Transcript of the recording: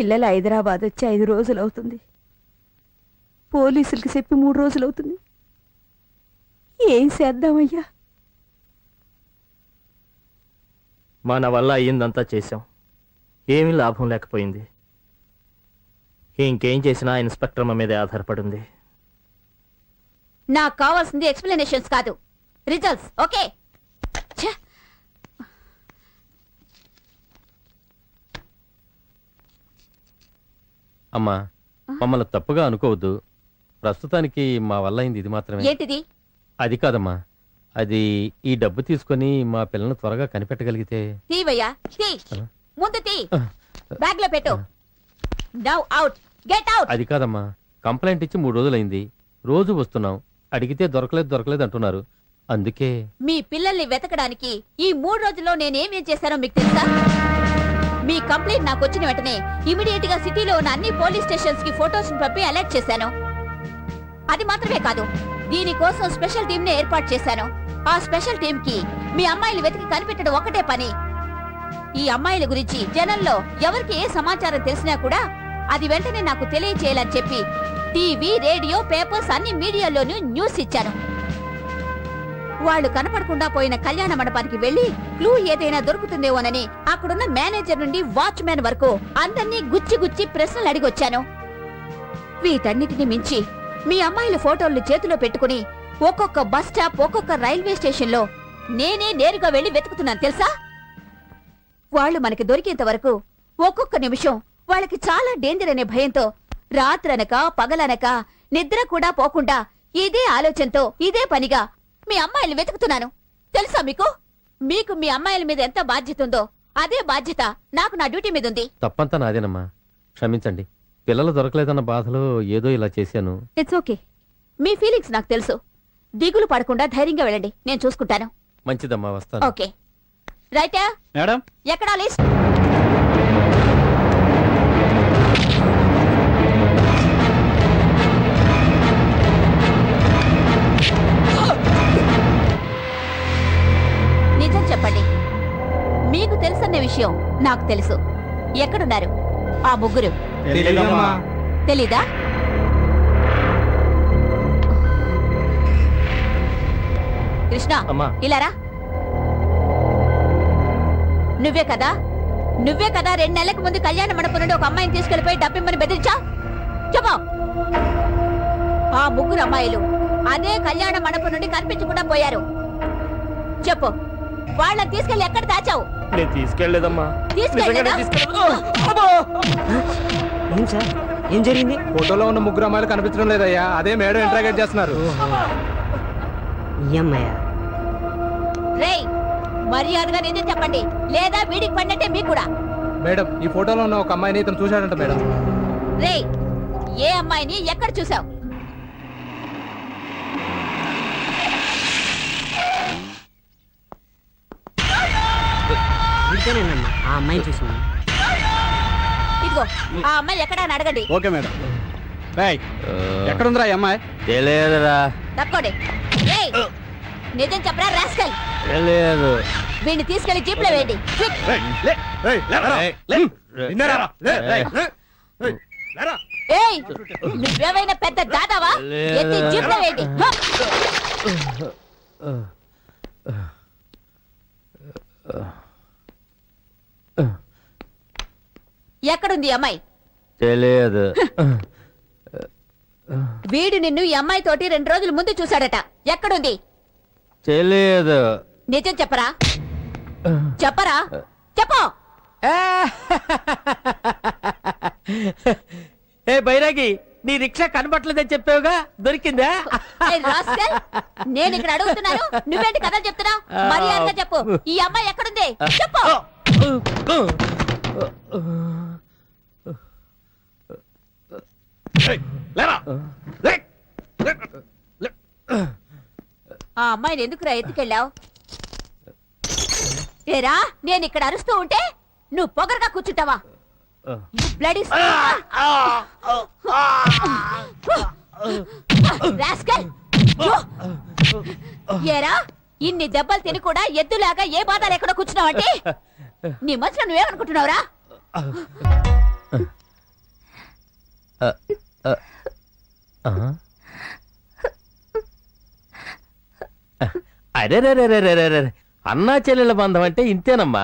పిల్లలు హైదరాబాద్ వచ్చి 5 రోజులు అవుతుంది. పోలీసులకి చెప్పి 3 రోజులు అవుతుంది. ఏం చేద్దామయ్యా? మన వల్ల అయ్యిందంతా చేశాం, ఏమీ లాభం లేకపోయింది. ఇంకేం చేసినా ఇన్స్పెక్టర్ మా మీదే ఆధారపడింది. నాకు కావాల్సింది ఎక్స్ప్లెనేషన్స్ కాదు, రిజల్ట్స్. ఓకే, అమ్మా, మమ్మల్ని తప్పుగా అనుకోవద్దు. ప్రస్తుతానికి మా వల్ల అయింది ఇది మాత్రమే. ఏంటిది? అది కాదమ్మా, అది ఈ డబ్బు తీసుకొని మా పిల్లల్ని త్వరగా కనిపెట్టగలిగితే. తీవయ్యా, తీ, ముందు తీ, బ్యాగ్ లో పెట్టు. Now out, get out. అది కాదమ్మా, కంప్లైంట్ ఇచ్చి 3 రోజులైంది. రోజు వస్తున్నాం, అడిగితే దొరకలేదు అంటున్నారు. అందుకే మీ పిల్లల్ని వెతకడానికి ఈ 3 రోజుల్లో నేనేమేం చేశానో మీకు తెలుసా? మీ కంప్లైంట్ నాకు వచ్చిన వెంటనే ఇమిడియట్ గా సిటీలో ఉన్న అన్ని పోలీస్ స్టేషన్స్ కి ఫోటోస్ పంపి అలర్ట్ చేశాను. అది మాత్రమే కాదు, దీనికోసం స్పెషల్ టీమ్ ని ఏర్పాటు చేశాను. ఆ స్పెషల్ టీమ్ కి మీ అమ్మాయిలు వెతికి కనిపెట్టడం ఒకటే పని. ఈ అమ్మాయిల గురించి జనంలో ఎవరికి ఏ సమాచారం తెలిసినా కూడా అది వెంటనే నాకు తెలియచేయాలని చెప్పి టీవీ, రేడియో, పేపర్స్ అన్ని మీడియాలోనూ న్యూస్ ఇచ్చాను. వాళ్ళు కనపడకుండా పోయిన కళ్యాణ మండపానికి వెళ్లి క్లూ ఏదైనా దొరుకుతుందేమోనని అక్కడున్న మేనేజర్ నుండి వాచ్మెన్ వరకు అందర్నీ గుచ్చి ప్రశ్నలు అడిగొచ్చాను. వీటన్నిటిని మించి మీ అమ్మాయిల ఫోటోలు చేతిలో పెట్టుకుని ఒక్కొక్క బస్ స్టాప్, ఒక్కొక్క రైల్వే స్టేషన్ లో నేనే నేరుగా వెళ్లి వెతుకుతున్నాను తెలుసా? వాళ్ళు మనకి దొరికేంత వరకు ఒక్కొక్క నిమిషం వాళ్ళకి చాలా డేంజర్ అనే భయంతో రాత్రనక పగలనక నిద్ర కూడా పోకుండా ఇదే ఆలోచనతో ఇదే పనిగా మీ అమ్మాయిలు వెతుకుతున్నాను తెలుసా మీకు? మీకు మీ అమ్మాయిల మీద ఎంత బాధ్యత ఉందో అదే బాధ్యత నాకు నా డ్యూటీ మీద ఉంది. తప్పంతా నాదేనమ్మా, క్షమించండి. పిల్లలు దొరకలేదన్న బాధలో ఏదో ఇలా చేశాను. ఇట్స్ ఓకే, మీ ఫీలింగ్స్ నాకు తెలుసు. దిగులు పడకుండా ధైర్యంగా వెళ్ళండి, నేను చూసుకుంటాను. మంచిదమ్మా, వస్తాను. ఓకే రైటా మేడం, ఎక్కడా లిస్ట్? నిజం చెప్పండి, మీకు తెలుసన్న విషయం నాకు తెలుసు. ఎక్కడున్నారు ఆ ముగ్గురు? తెలీదా? కృష్ణ, ఇలారా. నువ్వే కదా 2 నెలలకు ముందు కళ్యాణ మండపం నుండి ఒక అమ్మాయిని తీసుకెళ్లిపోయి డబ్బిమ్మని బెదిరించా? చెప్పు. ఆ ముగ్గురు అమ్మాయిలు అదే కళ్యాణ మండపం నుండి కనిపించకుండా పోయారు. చెప్పు, వాళ్ళని తీసుకెళ్లి ఎక్కడ దాచావు? నేను తీసుకెళ్లేదమ్మా. ఏం సార్, ఏం జరిగింది? ఫోటోలో ఉన్న 3 అమ్మాయిలు కనిపించడం లేదయ్యా, అదే మేడం ఇంట్రాగేట్ చేస్తున్నారు. రేయ్, మర్యాదగా నిజం చెప్పండి, లేదా వీడికి పడినట్టే మీకు కూడా. మేడం, ఈ ఫోటోలో ఉన్న ఒక అమ్మాయిని ఇతను చూశాడంట మేడం. రేయ్, ఏ అమ్మాయిని ఎక్కడ చూసావు? ఆ అమ్మాయిని చూసాను. ఇదిగో ఆ అమ్మాయి ఎక్కడ అని అడగండి. Okay madam. ఎక్కడుందిరా ఈ అమ్మాయి? తెలియదురా. తక్కువడే. రేయ్, నిజం చెప్పరా రాస్కల్? తెలియదు. వీడిని తీసుకెళ్లి జీప్ లో వేయండి. ఏయ్, నువ్వేమైనా పెద్ద దాదావా? ఎత్తి జీప్ లో వేయండి. ఎక్కడుంది ఈ అమ్మాయి? తెలియదు. వీడు నిన్ను ఈ అమ్మాయి తోటి 2 రోజుల ముందు చూశాడట. ఎక్కడుంది? తెలియదు. నిజం చెప్పరా? చెప్పరా? చెప్పు. ఏ బైరాగి, నీ రిక్షా కనబట్లేదని చెప్పావుగా, దొరికిందా? నేను ఇక్కడ అడుగుతున్నాను, నువ్వేంటి కథలు చెప్తున్నావు? మర్యాదగా చెప్పు, ఈ అమ్మాయి ఎక్కడుంది? చెప్పు. ఆ అమ్మాయిని ఎందుకురా ఎత్తుకెళ్ళావు? ఏరా, నేను ఇక్కడ అరుస్తూ ఉంటే నువ్వు పొగరగా కూర్చుంటావా? ఏరా, ఇన్ని దెబ్బలు తిని కూడా ఎద్దులాగా ఏ బాధ లేకుండా కూర్చున్నావంటే నీ మనసులో నువ్వేమనుకుంటున్నావురా? తెలియదు. తెలియదు. ఏరా, నిన్ను దెబ్బలు తిని కూడా ఎద్దులాగా ఏ బాధ లేకుండా కూర్చున్నావంటే నీ మనసులో నువ్వేమనుకుంటున్నావురా? నీ మనసులో నువ్వేమనుకుంటున్నావురా? అరే అన్నా చెల్లెల బంధం అంటే ఇంతేనమ్మా.